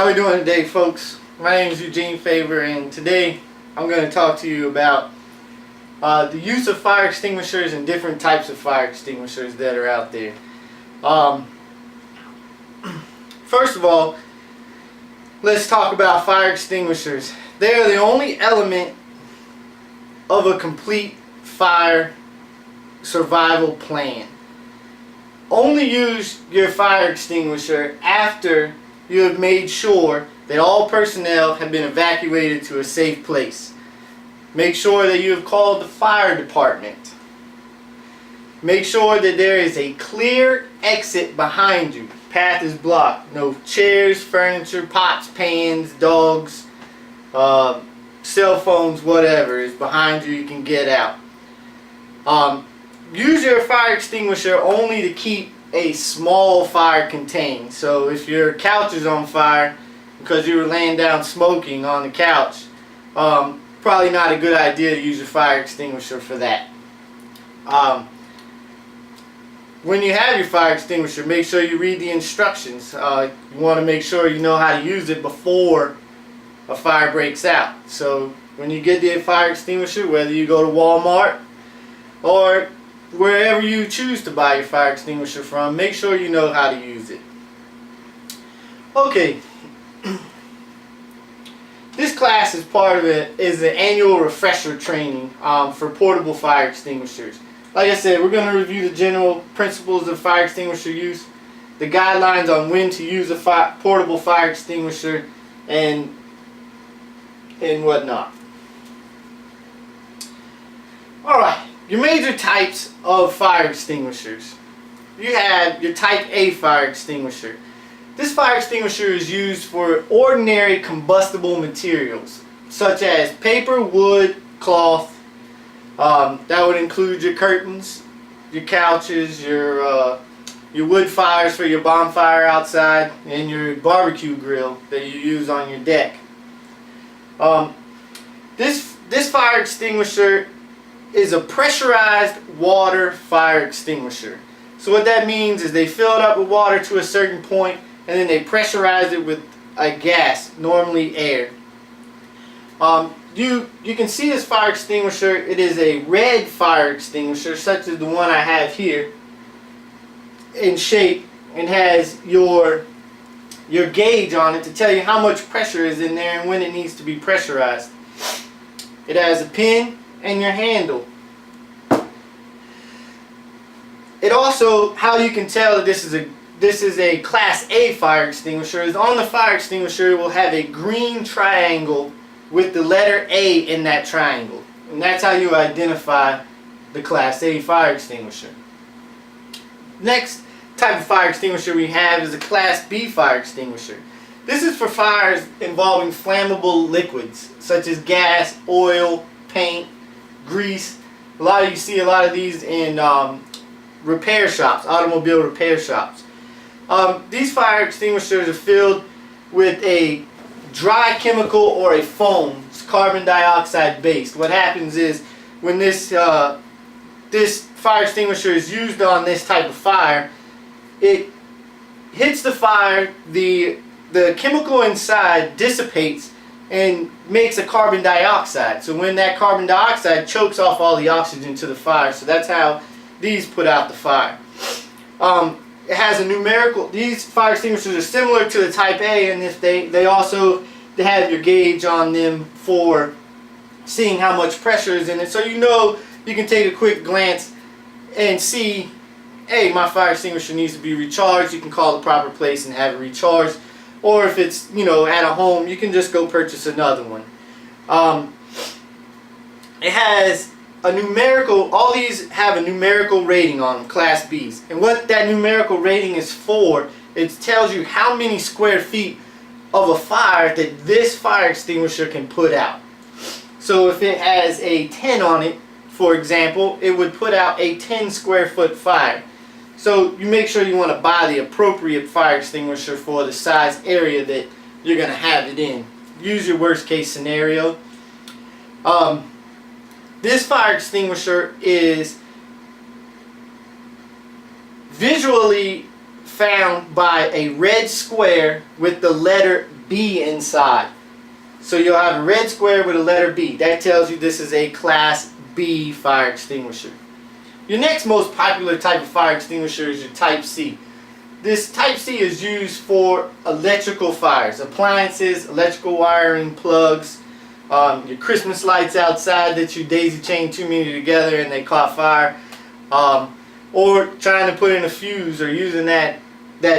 How we doing today, folks? My name is Eugene Favor, and today I'm going to talk to you about the use of fire extinguishers and different types of fire extinguishers that are out there. First of all, let's talk about fire extinguishers. They are the only element of a complete fire survival plan. Only use your fire extinguisher after you have made sure that all personnel have been evacuated to a safe place. Make sure that you have called the fire department. Make sure that there is a clear exit behind you. Path is blocked. No chairs, furniture, pots, pans, dogs, cell phones, whatever is behind you. You can get out. Use your fire extinguisher only to keep a small fire contained. So if your couch is on fire because you were laying down smoking on the couch, probably not a good idea to use your fire extinguisher for that. When you have your fire extinguisher, make sure you read the instructions. You want to make sure you know how to use it before a fire breaks out. So when you get the fire extinguisher, whether you go to Walmart or wherever you choose to buy your fire extinguisher from, make sure you know how to use it. Okay. This class is part of it is an annual refresher training for portable fire extinguishers. Like I said, we're going to review the general principles of fire extinguisher use, the guidelines on when to use a portable fire extinguisher, and whatnot. Alright, your major types of fire extinguishers. You have your type A fire extinguisher. This fire extinguisher is used for ordinary combustible materials such as paper, wood, cloth. That would include your curtains, your couches, your wood fires for your bonfire outside, and your barbecue grill that you use on your deck. This fire extinguisher is a pressurized water fire extinguisher. So what that means is they fill it up with water to a certain point, and then they pressurize it with a gas, normally air. You can see this fire extinguisher. It is a red fire extinguisher, such as the one I have here, in shape, and has your gauge on it to tell you how much pressure is in there and when it needs to be pressurized. It has a pin and your handle. It also, how you can tell that this is a class A fire extinguisher is on the fire extinguisher it will have a green triangle with the letter A in that triangle, and that's how you identify the class A fire extinguisher. Next type of fire extinguisher we have is a class B fire extinguisher. This is for fires involving flammable liquids such as gas, oil, paint, grease. You see a lot of these in repair shops, automobile repair shops. These fire extinguishers are filled with a dry chemical or a foam. It's carbon dioxide based. What happens is when this fire extinguisher is used on this type of fire, it hits the fire, the chemical inside dissipates and makes a carbon dioxide. So when that carbon dioxide chokes off all the oxygen to the fire, so that's how these put out the fire. It has a numerical. These fire extinguishers are similar to the type A, and if they also have your gauge on them for seeing how much pressure is in it, so you can take a quick glance and see, hey, my fire extinguisher needs to be recharged. You can call the proper place and have it recharged. Or if it's, at a home, you can just go purchase another one. It has a numerical, all these have a numerical rating on them, class B's. And what that numerical rating is for, it tells you how many square feet of a fire that this fire extinguisher can put out. So if it has a 10 on it, for example, it would put out a 10 square foot fire. So you make sure you want to buy the appropriate fire extinguisher for the size area that you're going to have it in. Use your worst case scenario. This fire extinguisher is visually found by a red square with the letter B inside. So you'll have a red square with a letter B. That tells you this is a Class B fire extinguisher. Your next most popular type of fire extinguisher is your Type C. This Type C is used for electrical fires, appliances, electrical wiring, plugs, your Christmas lights outside that you daisy chain too many together and they caught fire, or trying to put in a fuse or using that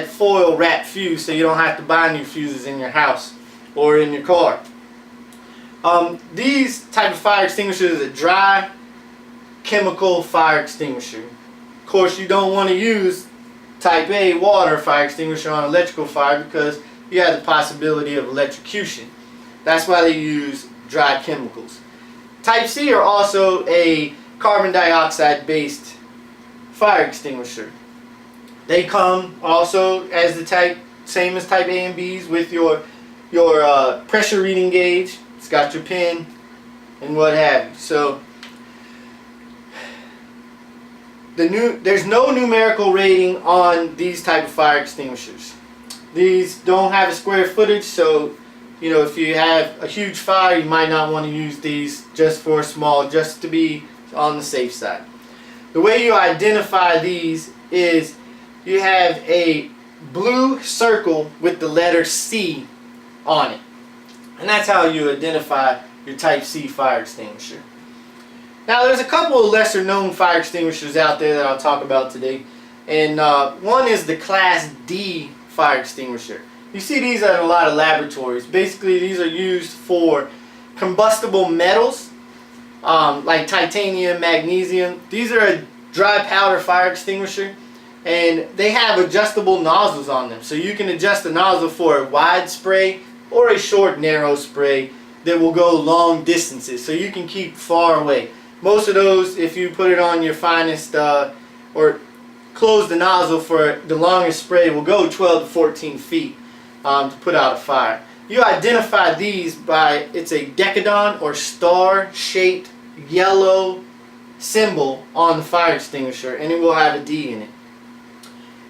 foil wrap fuse so you don't have to buy new fuses in your house or in your car. These type of fire extinguishers is a dry chemical fire extinguisher. Of course, you don't want to use Type A water fire extinguisher on electrical fire because you have the possibility of electrocution. That's why they use dry chemicals. Type C are also a carbon dioxide based fire extinguisher. They come also as the same as Type A and B's with your pressure reading gauge. It's got your pin and what have you. So there's no numerical rating on these type of fire extinguishers. These don't have a square footage, so if you have a huge fire, you might not want to use these just for a small, just to be on the safe side. The way you identify these is you have a blue circle with the letter C on it. And that's how you identify your Type C fire extinguisher. Now there's a couple of lesser known fire extinguishers out there that I'll talk about today. And one is the Class D fire extinguisher. You see these at a lot of laboratories. Basically these are used for combustible metals like titanium, magnesium. These are a dry powder fire extinguisher. And they have adjustable nozzles on them. So you can adjust the nozzle for a wide spray or a short, narrow spray that will go long distances. So you can keep far away. Most of those, if you put it on your finest or close the nozzle for the longest spray, will go 12 to 14 feet to put out a fire. You identify these by, it's a decadon or star-shaped yellow symbol on the fire extinguisher, and it will have a D in it.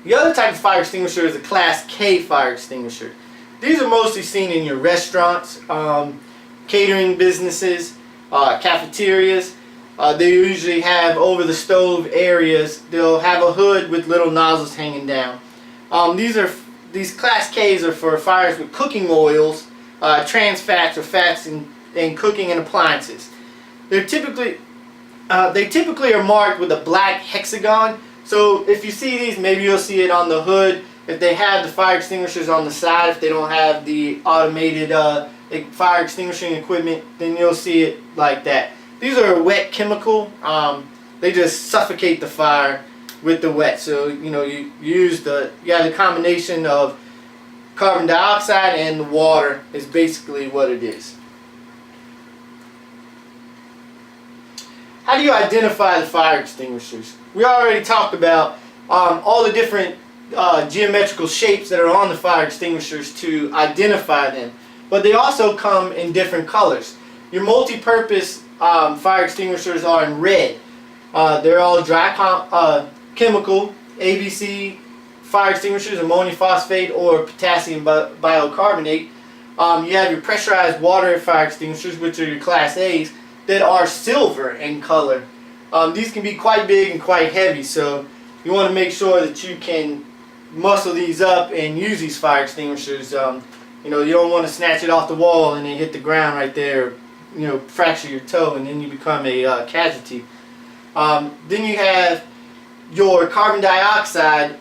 The other type of fire extinguisher is a Class K fire extinguisher. These are mostly seen in your restaurants, catering businesses, cafeterias. They usually have over the stove areas. They'll have a hood with little nozzles hanging down. These Class Ks are for fires with cooking oils, trans fats or fats in cooking and appliances. They typically are marked with a black hexagon. So if you see these, maybe you'll see it on the hood. If they have the fire extinguishers on the side, if they don't have the automated fire extinguishing equipment, then you'll see it like that. These are a wet chemical. They just suffocate the fire with the wet. So you have the combination of carbon dioxide and the water is basically what it is. How do you identify the fire extinguishers? We already talked about all the different geometrical shapes that are on the fire extinguishers to identify them. But they also come in different colors. Your multi-purpose fire extinguishers are in red. They're all dry chemical, ABC fire extinguishers, ammonium phosphate or potassium biocarbonate. You have your pressurized water fire extinguishers, which are your Class A's, that are silver in color. These can be quite big and quite heavy, so you want to make sure that you can muscle these up and use these fire extinguishers. You don't want to snatch it off the wall and then hit the ground right there, fracture your toe, and then you become a casualty. Then you have your carbon dioxide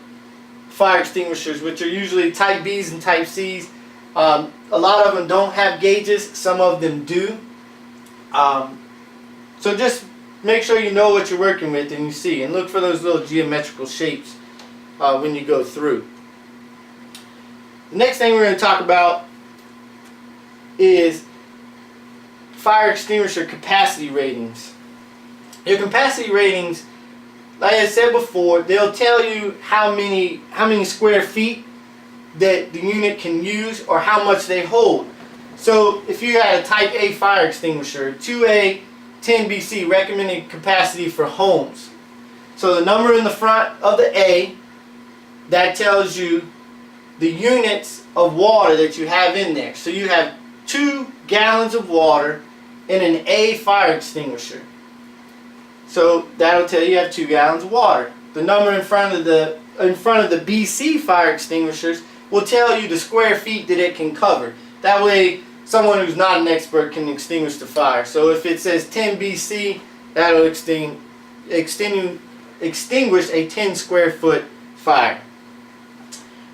fire extinguishers, which are usually Type B's and Type C's. A lot of them don't have gauges, some of them do. So just make sure you know what you're working with and you see, and look for those little geometrical shapes when you go through. The next thing we're going to talk about is fire extinguisher capacity ratings. Your capacity ratings, like I said before, they'll tell you how many square feet that the unit can use or how much they hold. So if you had a Type A fire extinguisher, 2A 10 BC recommended capacity for homes. So the number in the front of the A, that tells you the units of water that you have in there. So you have 2 gallons of water in an A fire extinguisher. So that'll tell you have 2 gallons of water. The number in front of the BC fire extinguishers will tell you the square feet that it can cover. That way someone who's not an expert can extinguish the fire. So if it says 10 BC, that'll extinguish a 10 square foot fire.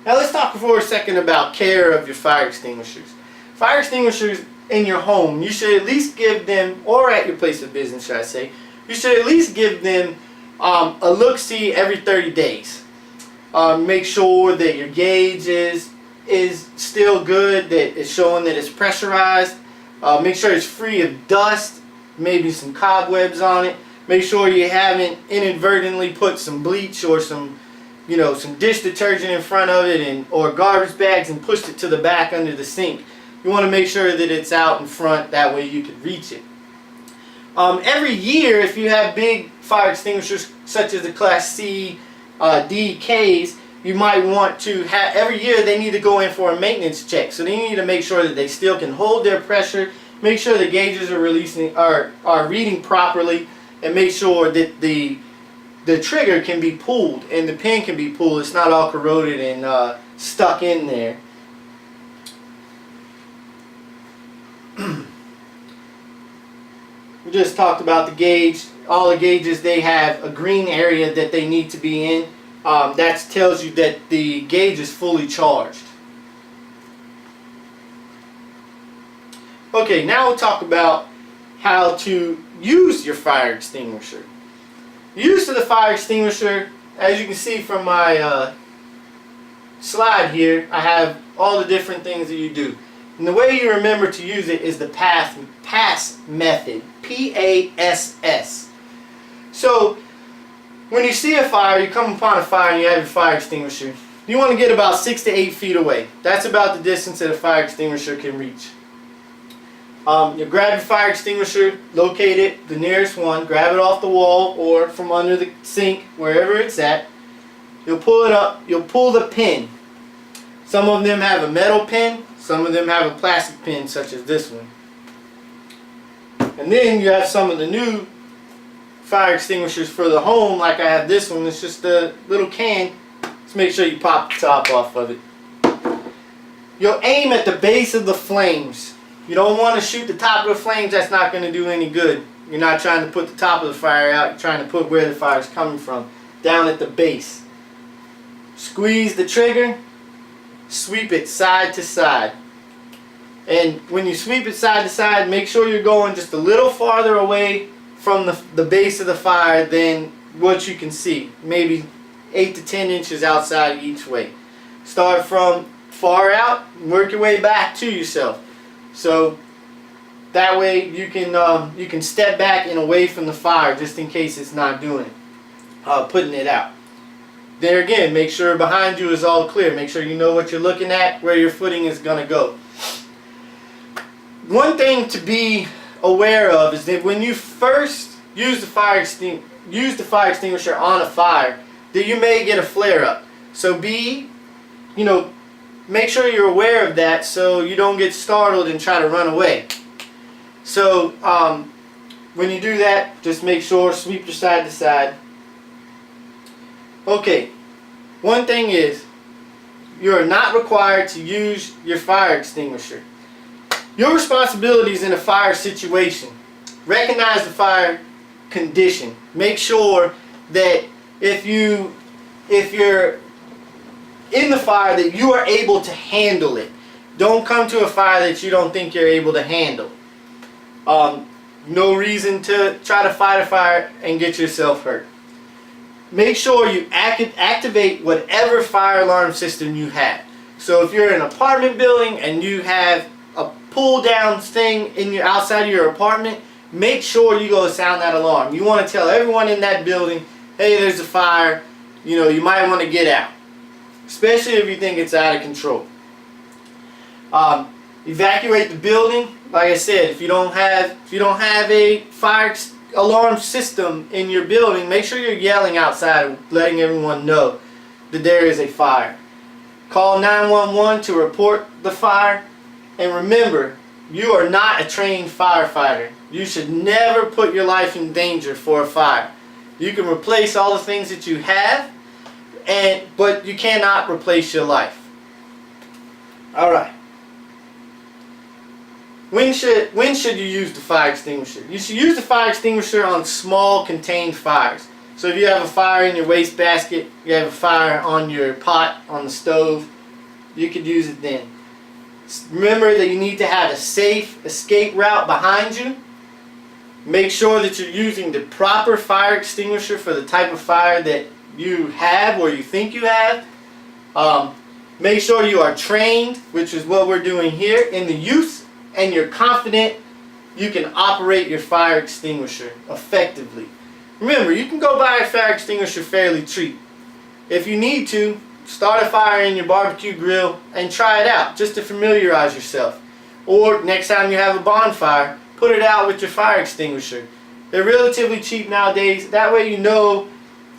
Now let's talk for a second about care of your fire extinguishers. Fire extinguishers in your home, you should at least give them, or at your place of business should I say, you should at least give them a look-see every 30 days. Make sure that your gauge is still good, that it's showing that it's pressurized. Make sure it's free of dust, maybe some cobwebs on it. Make sure you haven't inadvertently put some bleach or some dish detergent in front of it or garbage bags and pushed it to the back under the sink. You want to make sure that it's out in front, that way you can reach it. Every year, if you have big fire extinguishers such as the Class C, D, Ks, you might want to have, every year they need to go in for a maintenance check. So they need to make sure that they still can hold their pressure, make sure the gauges are reading properly, and make sure that the trigger can be pulled and the pin can be pulled. It's not all corroded and stuck in there. We just talked about the gauge. All the gauges, they have a green area that they need to be in. That tells you that the gauge is fully charged. Okay, now we'll talk about how to use your fire extinguisher. Use of the fire extinguisher, as you can see from my slide here, I have all the different things that you do. And the way you remember to use it is the PASS method. P-A-S-S. So when you see a fire, you come upon a fire and you have your fire extinguisher, you want to get about 6 to 8 feet away. That's about the distance that a fire extinguisher can reach. You grab your fire extinguisher, locate it, the nearest one, grab it off the wall or from under the sink, wherever it's at. You'll pull it up, you'll pull the pin. Some of them have a metal pin, some of them have a plastic pin such as this one. And then you have some of the new fire extinguishers for the home, like I have this one. It's just a little can. Just make sure you pop the top off of it. You'll aim at the base of the flames. You don't want to shoot the top of the flames. That's not going to do any good. You're not trying to put the top of the fire out. You're trying to put where the fire is coming from, down at the base. Squeeze the trigger. Sweep it side to side. And when you sweep it side to side, make sure you're going just a little farther away from the base of the fire than what you can see. Maybe 8 to 10 inches outside each way. Start from far out and work your way back to yourself. So that way you can step back and away from the fire just in case it's not doing it, putting it out. There again, make sure behind you is all clear. Make sure you know what you're looking at, where your footing is going to go. One thing to be aware of is that when you first use the fire extinguisher on a fire, that you may get a flare-up. So make sure you're aware of that so you don't get startled and try to run away. So when you do that, just make sure, sweep your side to side. Okay, one thing is, you are not required to use your fire extinguisher. Your responsibilities in a fire situation: recognize the fire condition. Make sure that if you're in the fire, that you are able to handle it. Don't come to a fire that you don't think you're able to handle. No reason to try to fight a fire and get yourself hurt. Make sure you activate whatever fire alarm system you have. So if you're in an apartment building and you have a pull down thing outside of your apartment, make sure you go sound that alarm. You want to tell everyone in that building, hey, there's a fire, you might want to get out. Especially if you think it's out of control. Evacuate the building. Like I said, if you don't have a fire alarm system in your building, make sure you're yelling outside, letting everyone know that there is a fire. Call 911 to report the fire. And remember, you are not a trained firefighter. You should never put your life in danger for a fire. You can replace all the things that you have, but you cannot replace your life. Alright. When should you use the fire extinguisher? You should use the fire extinguisher on small contained fires. So if you have a fire in your wastebasket, you have a fire on your pot, on the stove, you could use it then. Remember that you need to have a safe escape route behind you. Make sure that you're using the proper fire extinguisher for the type of fire that you have or you think you have. Make sure you are trained, which is what we're doing here, in the use, and you're confident you can operate your fire extinguisher effectively. Remember, you can go buy a fire extinguisher fairly cheap. If you need to, start a fire in your barbecue grill and try it out just to familiarize yourself. Or next time you have a bonfire, put it out with your fire extinguisher. They're relatively cheap nowadays. That way you know,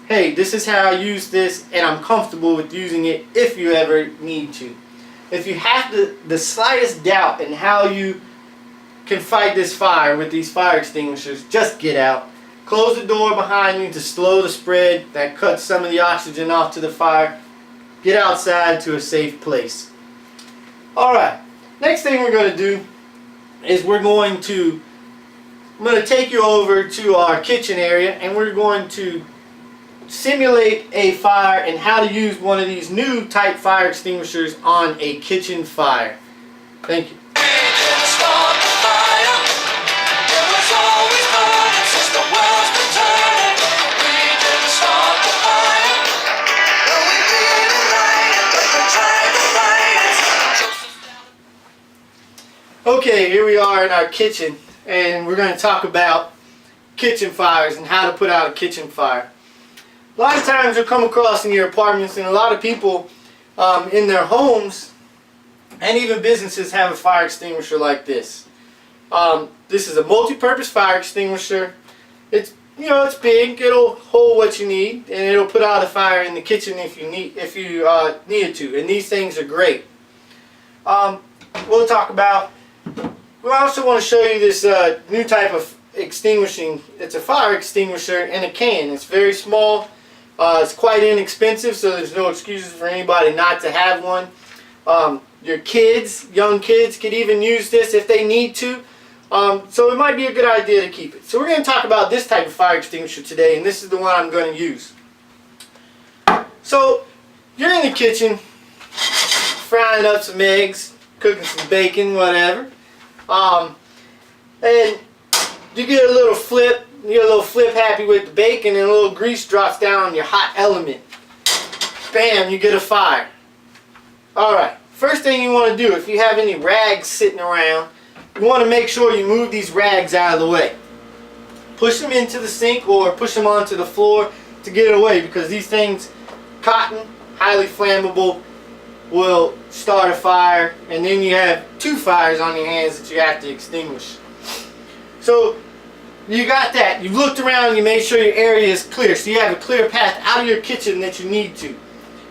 hey, this is how I use this and I'm comfortable with using it if you ever need to. If you have the slightest doubt in how you can fight this fire with these fire extinguishers, just get out. Close the door behind you to slow the spread that cuts some of the oxygen off to the fire. Get outside to a safe place. Alright, next thing we're going to do is I'm going to take you over to our kitchen area and we're going to simulate a fire and how to use one of these new type fire extinguishers on a kitchen fire. Thank you. Okay, here we are in our kitchen and we're going to talk about kitchen fires and how to put out a kitchen fire. A lot of times you'll come across in your apartments, and a lot of people in their homes and even businesses have a fire extinguisher like this. This is a multi-purpose fire extinguisher. It's big. It'll hold what you need and it'll put out a fire in the kitchen if you needed to. And these things are great. We also want to show you this new type of extinguishing. It's a fire extinguisher in a can. It's very small. It's quite inexpensive, so there's no excuses for anybody not to have one. Your kids, young kids, could even use this if they need to. So it might be a good idea to keep it. So we're going to talk about this type of fire extinguisher today, and this is the one I'm going to use. So you're in the kitchen, frying up some eggs, cooking some bacon, whatever. And you get a little flip. You get a little flip happy with the bacon, and a little grease drops down on your hot element. Bam, you get a fire. Alright, first thing you want to do, if you have any rags sitting around, you want to make sure you move these rags out of the way. Push them into the sink or push them onto the floor to get it away, because these things, cotton, highly flammable, will start a fire, and then you have two fires on your hands that you have to extinguish. So you got that. You've looked around, you made sure your area is clear, so you have a clear path out of your kitchen that you need to.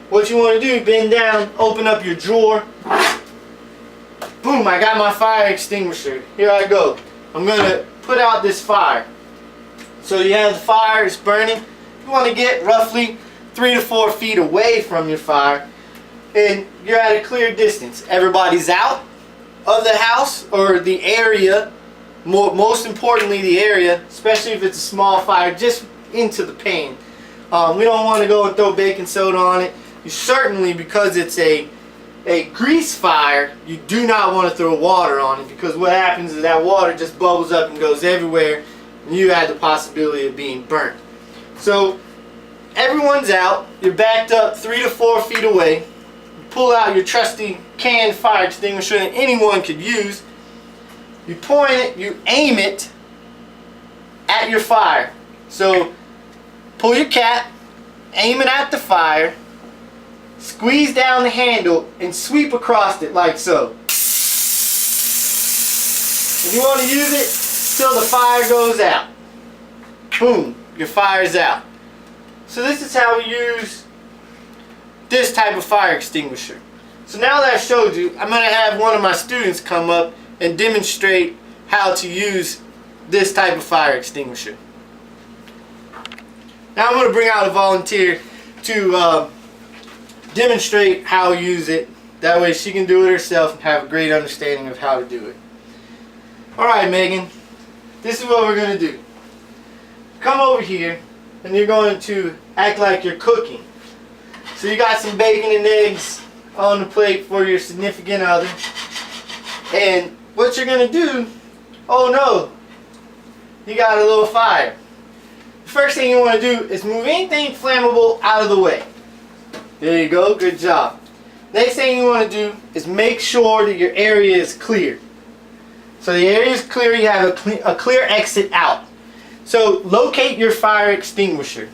What you want to do, bend down, open up your drawer. Boom, I got my fire extinguisher. Here I go. I'm going to put out this fire. So you have the fire, it's burning. You want to get roughly 3 to 4 feet away from your fire, and you're at a clear distance. Everybody's out of the house or the area. Most importantly, the area, especially if it's a small fire, just into the pan. We don't want to go and throw baking soda on it. You certainly, because it's a grease fire, you do not want to throw water on it, because what happens is that water just bubbles up and goes everywhere, and you have the possibility of being burnt. So everyone's out. You're backed up 3 to 4 feet away. You pull out your trusty canned fire extinguisher that anyone could use. You point it, you aim it at your fire. So pull your cap, aim it at the fire, squeeze down the handle, and sweep across it like so. And you want to use it till the fire goes out. Boom, your fire's out. So this is how we use this type of fire extinguisher. So now that I showed you, I'm going to have one of my students come up and demonstrate how to use this type of fire extinguisher. Now I'm going to bring out a volunteer to demonstrate how to use it. That way she can do it herself and have a great understanding of how to do it. Alright, Megan, this is what we're going to do. Come over here and you're going to act like you're cooking. So you got some bacon and eggs on the plate for your significant other. And what you're going to do, oh no, you got a little fire. The first thing you want to do is move anything flammable out of the way. There you go, good job. Next thing you want to do is make sure that your area is clear. So the area is clear, you have a clear exit out. So locate your fire extinguisher.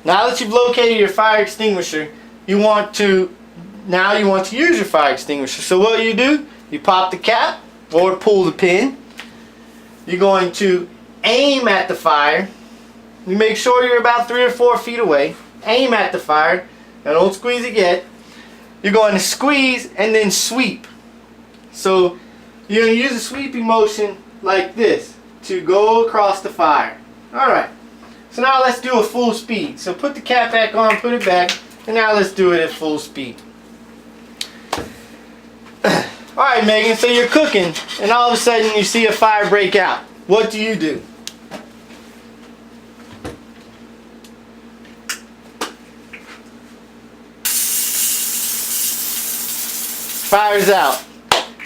Now that you've located your fire extinguisher, you want to use your fire extinguisher. So what do? You pop the cap or pull the pin. You're going to aim at the fire. You make sure you're about 3 or 4 feet away. Aim at the fire. Now don't squeeze it yet. You're going to squeeze and then sweep. So you're going to use a sweeping motion like this to go across the fire. Alright. So now let's do a full speed. So put the cap back on, put it back, and now let's do it at full speed. Alright, Megan, so you're cooking and all of a sudden you see a fire break out. What do? Fire's out.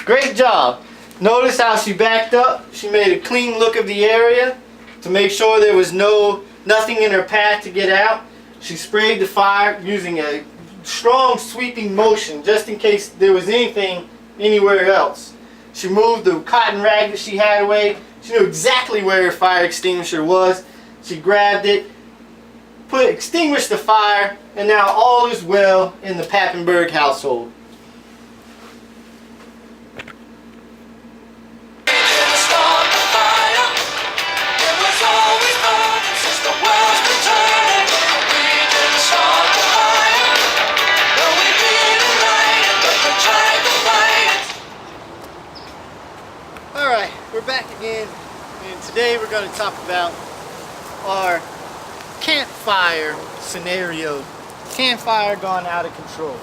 Great job. Notice how she backed up. She made a clean look of the area to make sure there was nothing in her path to get out. She sprayed the fire using a strong sweeping motion just in case there was anything anywhere else. She moved the cotton rag that she had away. She knew exactly where her fire extinguisher was. She grabbed it, extinguished the fire, and now all is well in the Pappenberg household. Alright, we're back again, and today we're going to talk about our campfire scenario. Campfire gone out of control.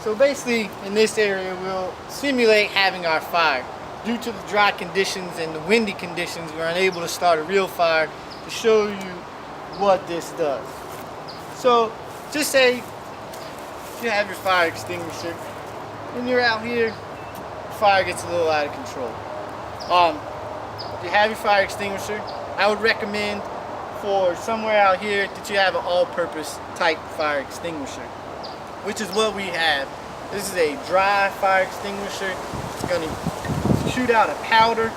So basically, in this area, we'll simulate having our fire. Due to the dry conditions and the windy conditions, we're unable to start a real fire to show you what this does. So, just say you have your fire extinguisher, and you're out here, the fire gets a little out of control. If you have your fire extinguisher, I would recommend for somewhere out here that you have an all-purpose type fire extinguisher, which is what we have. This is a dry fire extinguisher. It's going to shoot out a powder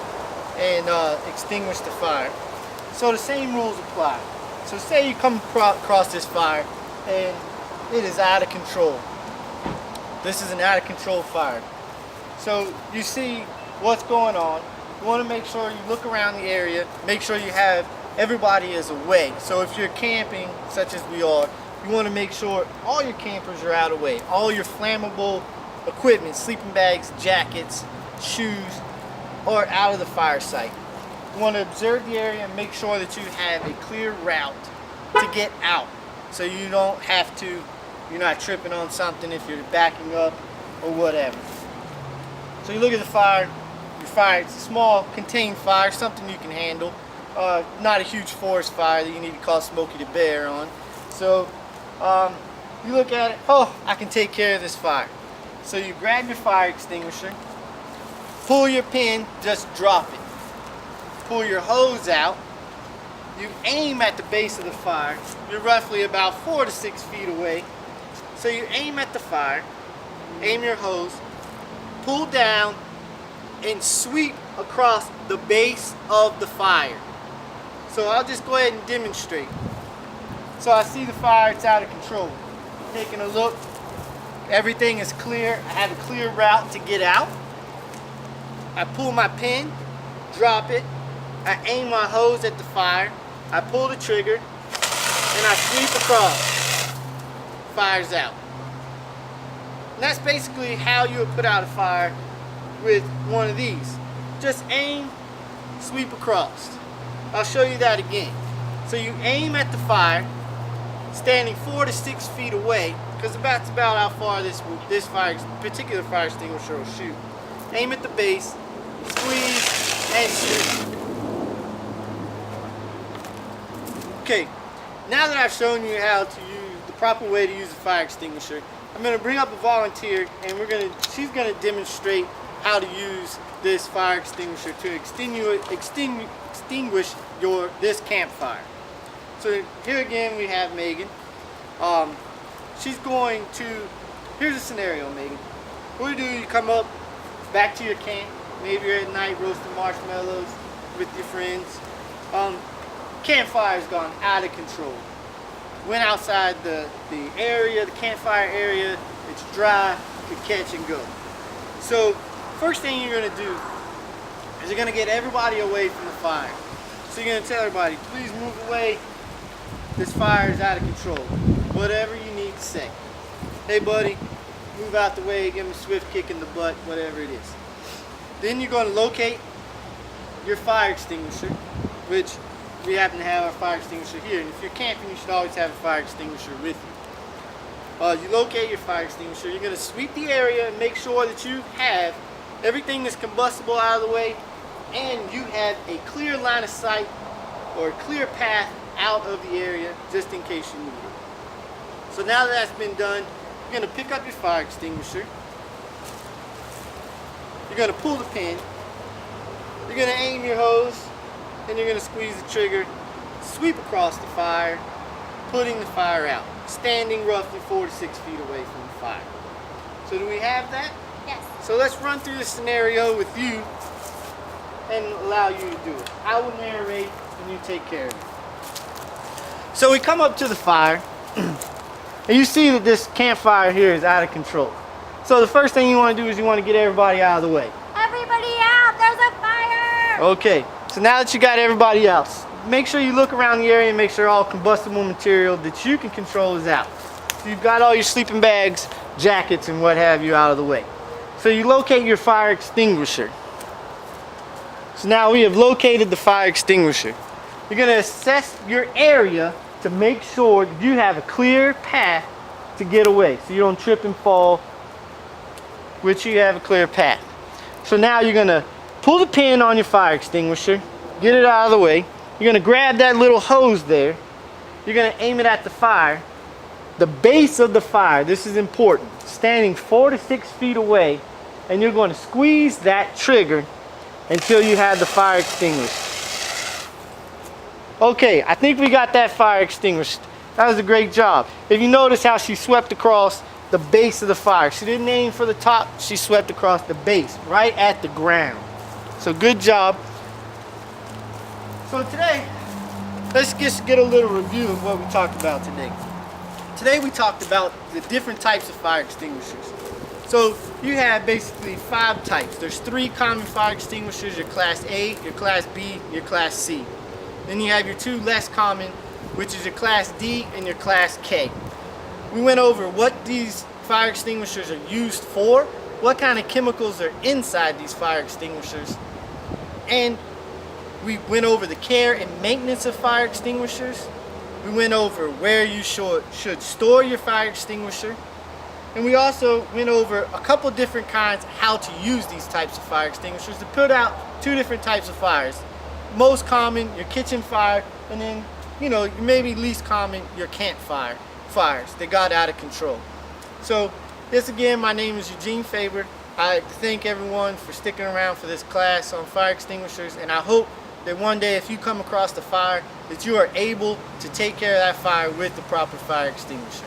and extinguish the fire. So the same rules apply. So say you come across this fire and it is out of control. This is an out of control fire. So you see what's going on. You want to make sure you look around the area, make sure you have everybody is away. So if you're camping, such as we are, you want to make sure all your campers are out of the way. All your flammable equipment, sleeping bags, jackets, shoes, are out of the fire site. You want to observe the area and make sure that you have a clear route to get out. So you don't have to, you're not tripping on something if you're backing up or whatever. So you look at the fire. Your fire, it's a small contained fire, something you can handle. Not a huge forest fire that you need to call Smokey the Bear on. So you look at it, oh, I can take care of this fire. So you grab your fire extinguisher, pull your pin, just drop it. Pull your hose out, you aim at the base of the fire. You're roughly about 4 to 6 feet away. So you aim at the fire, aim your hose, pull down, and sweep across the base of the fire. So I'll just go ahead and demonstrate. So I see the fire, it's out of control. Taking a look, everything is clear. I have a clear route to get out. I pull my pin, drop it, I aim my hose at the fire, I pull the trigger, and I sweep across. Fire's out. And that's basically how you would put out a fire with one of these. Just aim, sweep across. I'll show you that again. So you aim at the fire, standing 4 to 6 feet away, because that's about how far this particular fire extinguisher will shoot. Aim at the base, squeeze, and shoot. Okay, now that I've shown you how to use the proper way to use a fire extinguisher, I'm going to bring up a volunteer, and she's going to demonstrate how to use this fire extinguisher to extinguish this campfire. So here again we have Megan. She's going to, here's a scenario, Megan. What you do, you come up back to your camp, maybe you're at night roasting marshmallows with your friends. Campfire's gone out of control. Went outside the area, the campfire area, it's dry, you could catch and go. So first thing you're going to do is you're going to get everybody away from the fire. So you're going to tell everybody, please move away, this fire is out of control. Whatever you need to say. Hey buddy, move out the way, give him a swift kick in the butt, whatever it is. Then you're going to locate your fire extinguisher, which we happen to have our fire extinguisher here. And if you're camping, you should always have a fire extinguisher with you. You locate your fire extinguisher, you're going to sweep the area and make sure that you have everything that's combustible out of the way, and you have a clear line of sight or a clear path out of the area just in case you need it. So now that that's been done, you're going to pick up your fire extinguisher, you're going to pull the pin, you're going to aim your hose, and you're going to squeeze the trigger, sweep across the fire, putting the fire out, standing roughly 4 to 6 feet away from the fire. So do we have that? Yes. So let's run through the scenario with you and allow you to do it. I will narrate and you take care of it. So we come up to the fire and you see that this campfire here is out of control. So the first thing you want to do is you want to get everybody out of the way. Everybody out! There's a fire! Okay, so now that you got everybody else, make sure you look around the area and make sure all combustible material that you can control is out. So you've got all your sleeping bags, jackets, and what have you out of the way. So you locate your fire extinguisher. So now we have located the fire extinguisher. You're going to assess your area to make sure that you have a clear path to get away, so you don't trip and fall, which you have a clear path. So now you're going to pull the pin on your fire extinguisher, get it out of the way. You're going to grab that little hose there. You're going to aim it at the fire. The base of the fire, this is important, standing 4 to 6 feet away, and you're going to squeeze that trigger until you have the fire extinguished. Okay, I think we got that fire extinguished. That was a great job. If you notice how she swept across the base of the fire. She didn't aim for the top, she swept across the base, right at the ground. So good job. So today, let's just get a little review of what we talked about today. Today we talked about the different types of fire extinguishers. So you have basically 5 types. There's 3 common fire extinguishers, your Class A, your Class B, your Class C. Then you have your 2 less common, which is your Class D and your Class K. We went over what these fire extinguishers are used for, what kind of chemicals are inside these fire extinguishers, and we went over the care and maintenance of fire extinguishers. We went over where you should store your fire extinguisher. And we also went over a couple different kinds how to use these types of fire extinguishers to put out 2 different types of fires. Most common, your kitchen fire, and then, maybe least common, your campfire fires that got out of control. So, this again, my name is Eugene Faber. I'd like to thank everyone for sticking around for this class on fire extinguishers, and I hope that one day if you come across the fire, that you are able to take care of that fire with the proper fire extinguisher.